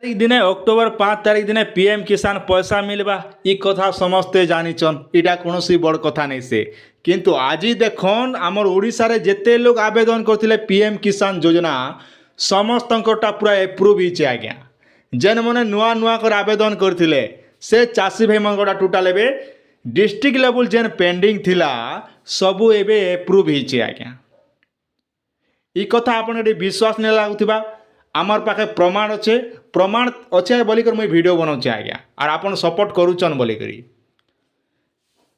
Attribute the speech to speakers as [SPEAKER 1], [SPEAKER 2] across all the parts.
[SPEAKER 1] तारीख दिने अक्टोबर 5 तारीख दिने पीएम किसान पैसा मिलवा इ कथा समस्ते जानिछन। इटा कौनसी बड़ कथा नहीं से किंतु आज देखन आमर ओडिशा रे जेते लोग आवेदन करथिले पीएम किसान योजना समस्तंकटा पूरा एप्रूव हिचे आज्ञा। जेन मने नुआ नुआ कर आवेदन करथिले से चाषी भाई मनगोटा टोटाल एबे डिस्ट्रिक्ट लेवल जेन पेंडिंग थिला सबु एबे एप्रूव हिचे आज्ञा। इ कथा आपन विश्वास नहीं लागुथिबा आमर पाखे प्रमाण अच्छे बोलिकर मुझे वीडियो बनाऊे आज्ञा और आपन सपोर्ट करुचन बोलिक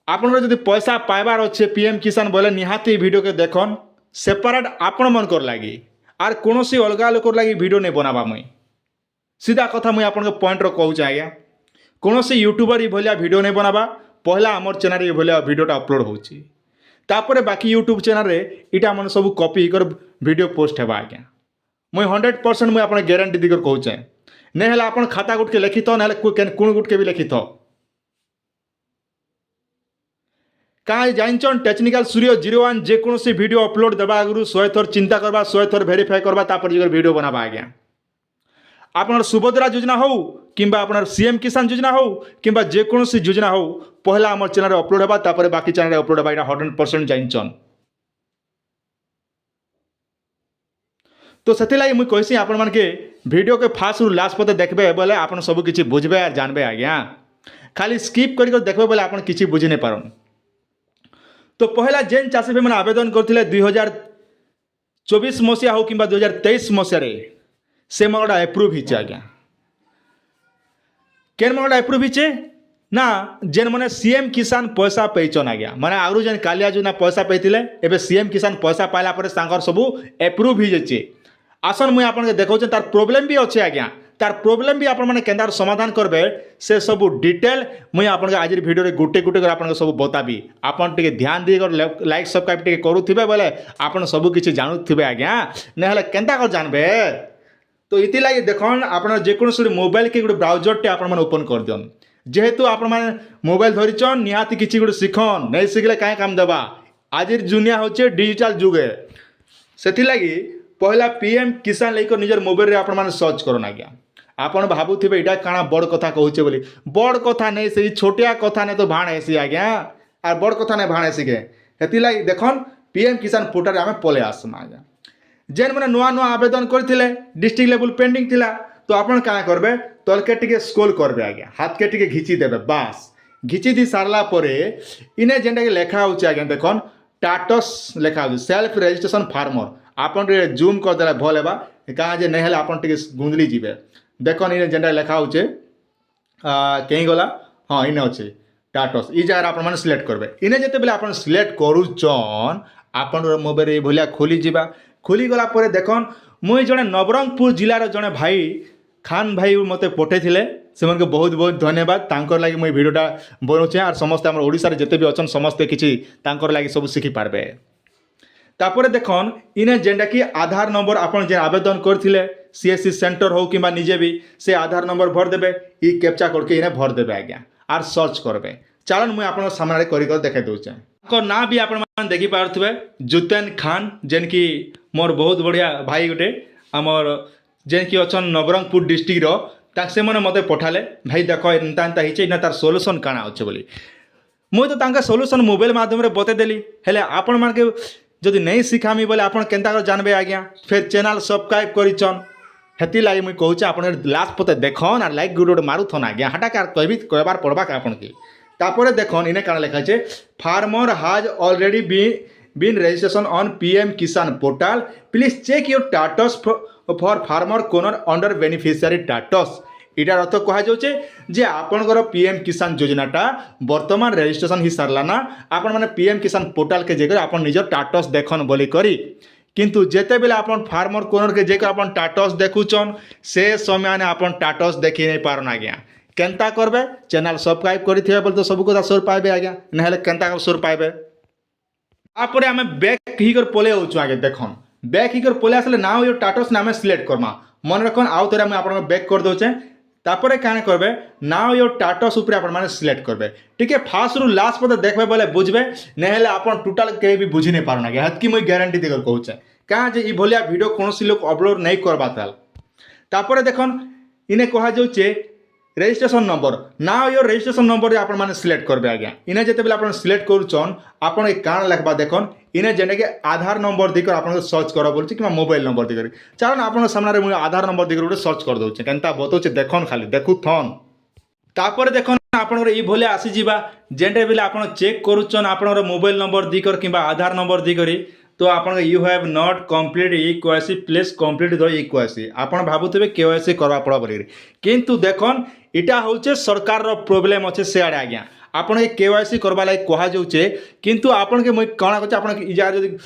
[SPEAKER 1] आपन जब पैसा पाइबार अच्छे पीएम किसान बोले निहाती वीडियो के देखन सेपरेट आपण मनकर लगी आर कौन अलग लोक लगी वीडियो नहीं बनावा मुई सीधा कथा मुझे आपन पॉइंट कहूँ आज्ञा। कौन यूट्यूबर ये भाया वीडियो नहीं बनावा पहला आमर चैनल ये भाया वीडियोटा अपलोड होपर बाकी यूट्यूब चैनल इटा मन सब कॉपी कर वीडियो पोस्ट हेबा आज्ञा। मुई 100% मुझे आप ग्यारंटी दिकर कहूचे नहीं है आप खाता गुट के लिखि तो ना कौन गुट के भी लिखि तो कहीं जानचन टेक्निकल सूर्य 01 जेकोसी वीडियो अपलोड देवा आगु 100 थर चिंता करवा 100 थर भेरीफाई करवा वीडियो बनावा आज्ञा। आपनर सुभद्रा योजना हो किंबा आपनर सीएम किसान योजना हो किंबा जेकोसी योजना हो पहला आम चैनल अपलोड हेबा तापर बाकी चैनल अपलोड हेबा इटा 100% जानचन। तो से मुझे कहसी आपण मानके वीडियो के फास्ट रु लास्ट पते देखबे बोले आप सब किसी बुझबे और जानबे आज्ञा। खाली स्किप कर देखबे बोले आप किसी बुझी नहीं पारन। तो पहला जेन चाषी भाई मैंने आवेदन करथिले 2024 मसीहा हो कि 2023 मसीह से मोटा एप्रूव हिचे आज्ञा। केन मोटा एप्रूव हिचे ना जेन मैंने सीएम किसान पैसा पेचन आज्ञा माने आगु जेन कालिया योजना पैसा पेथिले एबे सीएम किसान पैसा पाइला पर सांकर सबू एप्रूव ही जाइए। आसन मुझे आपन के देखौचे तार प्रॉब्लम भी अच्छे आज्ञा तार प्रॉब्लम भी आपण माने केंदार समाधान करबे से सब डिटेल मुझे आपन के आज वीडियो रे गुटे गुटे कर आपन के सब बताबी। आपन टिके ध्यान दी कर लाइक सब्सक्राइब टिके करूथिबे बोले आपन सब किछि जानुथिबे आज्ञा नहले केंता कर जानबे। तो इति लागि देखन आपन जेकोसी मोबाइल के गुटे ब्राउजर टे आपन माने ओपन कर दियन जेहेतु आपण माने मोबाइल धरिचन निहाती किछि गुटे सिखन नहीं सिखले काहे काम देबा। आज दुनिया होचे डिजिटल युग है सेथि लागि पहला पीएम किसान लेकर निजर मोबाइल रे आपण माने सर्च करन आज्ञा। आपण भाबुथिबे इटा काना बड़ कथा कहूचे बोली बड़ कथा नहीं से छोटिया कथा नहीं तो भाण ऐसी आज्ञा और बड़ कथा नहीं भाण ऐसी के हेति लागि देखन पीएम किसान पोर्टल आमे पले आसमा आज्ञा। जेन माने नुआ नुआ आवेदन करथिले डिस्ट्रिक्ट लेवल पेंडिंग थिला तो आपण काना करबे तलके टिके स्क्रॉल करबे आज्ञा हाथ के टिके घिची देबे बास घिची दी सारला परे इने जेंटा के लेखा होचे आज्ञा देखन टाटस लेखा हो सेल्फ रजिस्ट्रेशन फार्मर आपन रे जूम कर देला भल हेबा कहाँ जे नहीं हेला आपन टिके गुंदली जीवे देखन इने जेंटा लेखा होचे कहीं गला हाँ इने अच्छे टाटस इ जगह आपन माने सिलेक्ट करबे इने जेते बेले आपन सिलेक्ट करूचन आपन मोबाइल रे भलिया खोली जीवा खोली गला परे देखन मुई जने नवरंगपुर जिलार जने भाई खान भाई मते पठेथिले से मन के बहुत बहुत धन्यवाद तांकर लागि मुई वीडियोटा बनौचे और समस्त हमर ओडिसा रे जेते भी अछन समस्त किछि तांकर लागि सब सिखि पारबे। तापर देखन इने जेंडा कि आधार नंबर आपन जे आवेदन करथिले सीएससी सेंटर हो कि निजे भी से आधार नंबर भर देबे इ कैप्चा कोड के इने भर देबे आज्ञा आर सर्च करबे। चलन मुई आपन सामने करि कर देखाइ दोचे को ना भी आपन मान देखि पारथबे जुतन खान जेन कि मोर बहुत बढ़िया भाई गोटे हमर जेन कि अछन नवरंगपुर डिस्ट्रिक्ट रो ताक से मने मते पठाले भाई देखो एंता एंता हिचे ना तार सॉल्यूशन काना अछि बोली मुई तो तांका सॉल्यूशन मोबाइल माध्यम रे बते देली हेले आपन मान के जदि नहीं सिखामी बोले आपन केंता कर जानबे आज्ञा। फिर चैनल सब्सक्राइब करिचन हेति लागि मुई कहूचे आपन लास्ट पते देखन और लाइक गुड मारुथन आज्ञा हटा कार कहबी कहबार पड़बा का आपन के। तापरे देखन इने काना लिखा छे farmer has already been registration on PM Kisan portal please check your status for farmer corner under beneficiary status. इटार अर्थ कह जाऊे जे आपणकर पीएम किसान योजनाटा वर्तमान रजिस्ट्रेशन ही सारला ना आपण माने पीएम किसान पोर्टल के जेकर आपण निजर स्टेटस देखन बोली करी किंतु जेते बेले आपण फार्मर कोनर के जेकर आपण स्टेटस देखुचन से समय ने आपण स्टेटस देखि नहीं पारन आज्ञा। केंता करबे चैनल सब्सक्राइब करिथिबे बोल तो सब कथा सोर पाइबे आज्ञा नहले केंता कर सोर पाइबे। तापर आमे बैक ही कर पले होचु आगे देखन बैक ही कर पले आसले ना यो स्टेटस नामे सिलेक्ट करमा मन रखन आउ तरे मैं आपण बैक कर दोचे तापर काने करबे नाउ योर स्टेटस ऊपर आपण माने सिलेक्ट करबे टिके फास्ट रु लास्ट पद देखबे बोले बुझबे नेहेले आपण टोटल के भी बुझी नहीं पारना हत की मुई गारंटी देकर कहूचे कहाँ जे इ भलिया वीडियो कोनोसी लोग अपलोड नहीं करबा ताल। तापर देखन इने कह जाऊे रेजिस्ट्रेशन नंबर ना योर रेजिस्ट्रेशन नंबर आपण मैंने सिलेक्ट करबे आज्ञा। इने जिते बेले आपण सिलेक्ट करूछन आपण एक काण लिखबा देखन इने जेने के आधार नंबर दिकर आपण सर्च कर बोलछि कि मोबाइल नंबर दिकर चलन आपण सामने मुझे आधार नंबर दिकर गोटे सर्च कर दउछि केनता बतौछि देखन खाली देखुथन तापर देखन आपणकर ये भले आसीजा जेनटे बेले आप चेक करुचन आपणकर मोबाइल नंबर दिकर कि आधार नंबर दिकर तो आप you have not complete eKYC please complete the eKYC आप भावुवे केवाईसी करवा पड़ा बोल किंतु देखन इटा हूँ सरकार प्रोब्लेम अच्छे सियाड़े आज्ञा आपन के केवाईसी करवा लगे कह जाऊे किंतु आपन के मुझे कौन कहे आप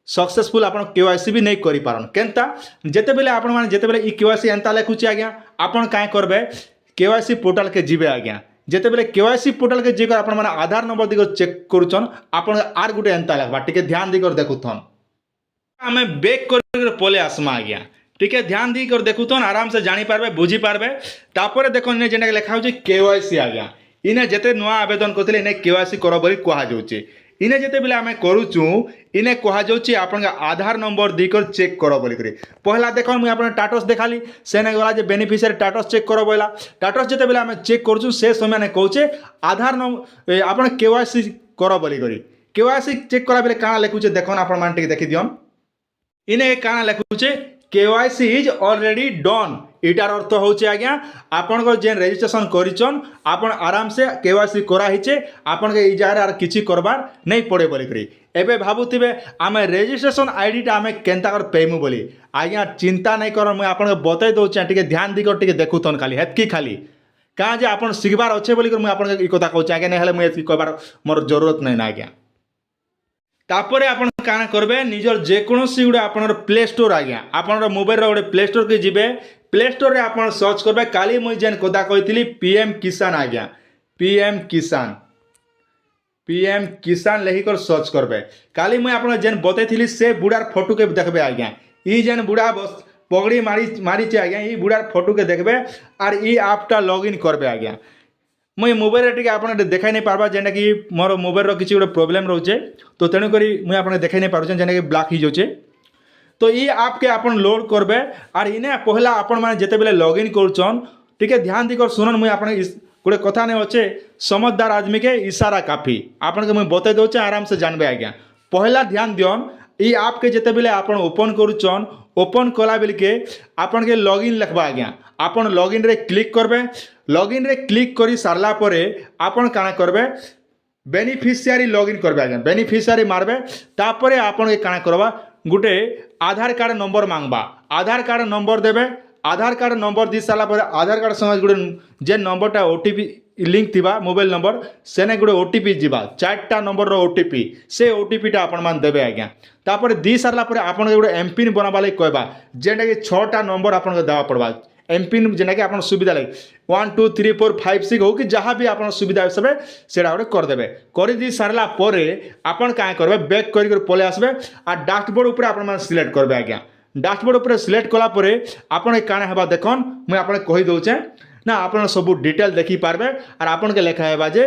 [SPEAKER 1] सक्सेसफुल आप केवाईसी भी नहीं करि पारन केनता जेते बेले आपण माने जेते बेले ई केवाईसी एंता लिखुचे आज्ञा आपन काए करबे केवाईसी पोर्टल के जीवे आज्ञा जेते बेले केवाईसी पोर्टल के जीकर आपण माने आधार नंबर दिकर चेक करूछन आपण आर गुटे एंता लिखबा टिके ध्यान दिकर देखुथन आमे बैक कर पले आसमा आज्ञा टिके ध्यान दी कर देखुथन आराम से जानी पारबे बुझी पारबे तापर देखो इने जेने लिखा होचे केवाईसी आज्ञा इने जेते नुआ आवेदन करथिले इने केवाईसी करो बोली कहा जाउचे इने जेते बेले आमे करूछु इने कहा जाउचे आपन आधार नंबर दिकर चेक करो बोली करे पहला देखो मुई आपन टाटस देखाली सेने गला जे बेनिफिशियरी टाटस चेक करो बोला टाटस जेते बेले आमे चेक करूछु से समय ने कहूचे आधार नंबर आपन केवाईसी करो बोली करे केवाईसी चेक करा बेले काना लिखुचे देखन आपन मान टिके देखि दियन इने काना लिखुचे केवाईसी इज ऑलरेडी डन इटार अर्थ होचे आज्ञा आपन जेन रजिस्ट्रेशन करिचन आपन आराम से केवाईसी करा हिचे आपन के ई जारे आर किछि करबार नहीं पड़े बोली करी एबे भाबुथिबे आमे रजिस्ट्रेशन आईडी टा आमे केनता कर पेमु बोली आज्ञा चिंता नहीं कर मैं आपन बतै दउचे टिके ध्यान दी कर टिके देखुतन खाली हेतकी खाली का जे आपन सिखबार अच्छे बोली कर मैं आपन ई कथा कहूचे आज्ञा नहीं हेले मैं एतकी कहबार मोर जरूरत नहीं ना आज्ञा तापर आपण काना करबे निजर जेकोसी गुटे आपन प्ले स्टोर आज्ञा आपन मोबाइल गोटे प्ले स्टोर के जीवे प्ले स्टोर रे आपन सर्च करबे काली मुई जेन कथा कहितली पीएम किसान आज्ञा पीएम किसान लेहिकर सर्च करबे काली मुई आपन जेन बतैथिली से बुढ़ार फोटो के देखबे आज्ञा ई जेन बुढ़ा बस पगड़ी मारी आज्ञा ई बुढ़ार फोटो के देखबे आर ई ऐपटा लॉगिन करबे आज्ञा मुई मोबाइल रे आपन देखाई नहीं पारबा जेना कि मोर मोबाइल रो किछि गोटे प्रॉब्लम रोचे तो तेणु करी मुई आपन देखाई नहीं पारुछन जेना कि ब्लैक ही जोचे तो ई ऐप के आपन लोड करबे आर इने पहला आपन माने जेते बेले लॉगिन करूछन टिके ध्यान दी कर सुनन मुई आपन गोटे कथा ने अच्छे समझदार आदमी के इशारा काफी आपन के मुई बतै दउचे आराम से जानबे आज्ञा पहला ध्यान दियन ई ऐप के जेते बेले आपन ओपन करूछन ओपन कला बेल के आपन के लॉगिन लिखबा आज्ञा आपन लॉगिन रे क्लिक करबे लॉगिन रे क्लिक करी सारला परे आपन काना करबे बेनिफिशियरी लॉगिन करबे आज्ञा बेनिफिशियरी मारबे तापरे आपन के काना करबा गुटे आधार कार्ड नंबर मांगबा आधार कार्ड नंबर देबे आधार कार्ड नंबर दी सारा पर आधार कार्ड संगे गुटे जे नंबरटा ओटीपी लिंक थिबा मोबाइल नंबर सेने गुटे ओटीपी जीवा 4टा नंबर रो ओटीपी से ओटीपीटा आपण मान देबे आज्ञा तापर दी सारला पर आपण के गुटे एमपिन बनाबा लई कहबा जेटा कि 6टा नंबर आपण के देबा पड़बा एमपिन जेना कि आपण सुविधा लई 1 2 3 4 5 6 हो कि जहाँ भी आपण सुविधा हिसाब से गोटे करदेवे कर दी सारला परे आपण काए करबे बैक कर पले आसबे आ डैशबोर्ड ऊपर आपण मान सिलेक्ट करबे आज्ञा डैशबोर्ड ऊपर सिलेक्ट कला परे आपण काना हेबा देखन मुई आपण कहि दउचे ना आपन सब डिटेल देखी पारबे और आपन के लेखा है जे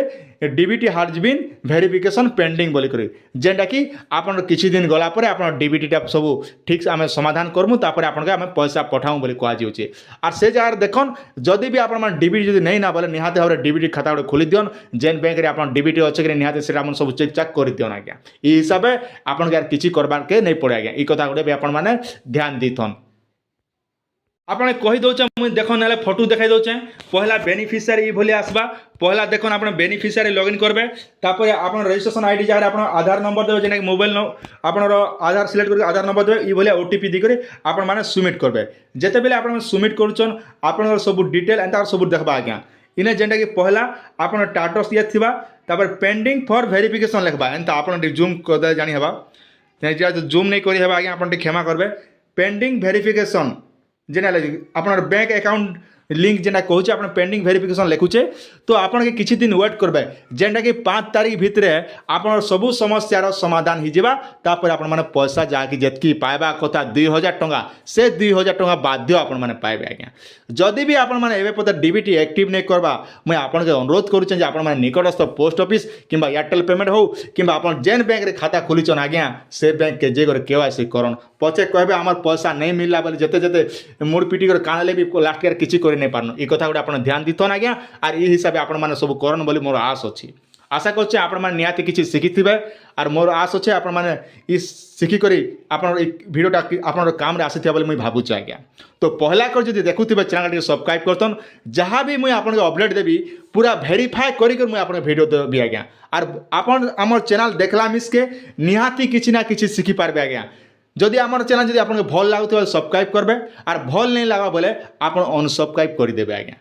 [SPEAKER 1] DBT has been verification pending बोली करी जेंटा कि आपन किछि दिन गला परे आपन डीबीटी टा सब ठीक से आमे समाधान करमु तापर आपन के आमे पैसा पठाऊ बोली कहा जाउचे और से जार देखन जदी भी आपन मान डीबीटी जदी नहीं ना बोले निहाते हमरे डीबीटी खाता गोटे खोली दियन जेन बैंक रे आपन डीबीटी अछि कि निहाते से आपन सब चेक चेक कर दियन आज्ञा ई हिसाबे आपन के किछि करबार के नहीं पड़े आज्ञा ई कथा गोटे भी आपन माने ध्यान दिथन आपने कही दौचे मुझे देख ना फोटो देखाई दौचे पहला बेनिफिशियरी भली आसबा पहला देखो आप बेनिफिशियरी लॉगिन करबे तापर आप रजिस्ट्रेशन आईडी जहाँ आप आधार नंबर देवे जेना मोबाइल आप आधार सिलेक्ट कर आधार नंबर देवे ये ओटीपी दी आप मैंने सबमिट करबे जिते बेले आप सबमिट करुचन आप सब डिटेल एंता सब देखबा आज्ञा इने जेनटा कि पहला आप टाटस ये थिबा तापर पेंडिंग फॉर वेरिफिकेशन लिखबा एंता आप जूम कर जानी हेबा जूम नहीं करी हेबा आज्ञा आप क्षमा करबे पेंडिंग वेरिफिकेशन जेना आपन बैंक अकाउंट लिंक जेना कहूचे आप पेंडिंग वेरिफिकेशन लिखुचे तो आपन के किछि दिन वेट करबे जेनटा कि 5 तारीख भितरे आपन सबु समस्यार समाधान हो जावा तापर आपन माने पैसा जाकि जेतकी पाइबा कथा 2000 टंका से 2000 टंका बाध्य आपन माने पाइबे आज्ञा जदि भी आपन माने एबे पता डीबीटी एक्टिव नहीं करबा मैं आपन के अनुरोध करूचे जे आपन माने निकटस्थ पोस्ट ऑफिस किंबा एयरटेल पेमेंट हो किंबा आपन जेन बैंक रे खाता खोलिचन आज्ञा से बैंक के जे करे केवाईसी करन पछे कहबे हमर पैसा नहीं मिलला बोले जते जते मुड़ पिटी कर कानले भी लास्ट ईयर किछि कर नहीं पारन ये कथा गोटे आप ध्यान दीथन आज्ञा और ये हिसाब से आपण मैंने सब करन बोली मोर आस अच्छी आशा करछे आपण मैंने निहाती किसी शिखिथिबे और मोर आस अच्छे आपण मैंने शिखिक आपण भिडटा आपण काम आसी बोली मुझे भावुचे आज्ञा तो पहला कर जब देखुवे चैनल सब्सक्राइब करतन जहाँ भी मुझे आपको अपडेट देवी पूरा भेरीफाए कर मुझे आपको भिड देवी आज्ञा और आपण आम चैनल देखला मिसके निहाती किसी ना किसी शिखिपारे आज्ञा जदि आम चैनल जब आपको भल लगुव सब्सक्राइब करेंगे और भल नहीं लगा बोले आप अनसब्सक्राइब करदे आज्ञा।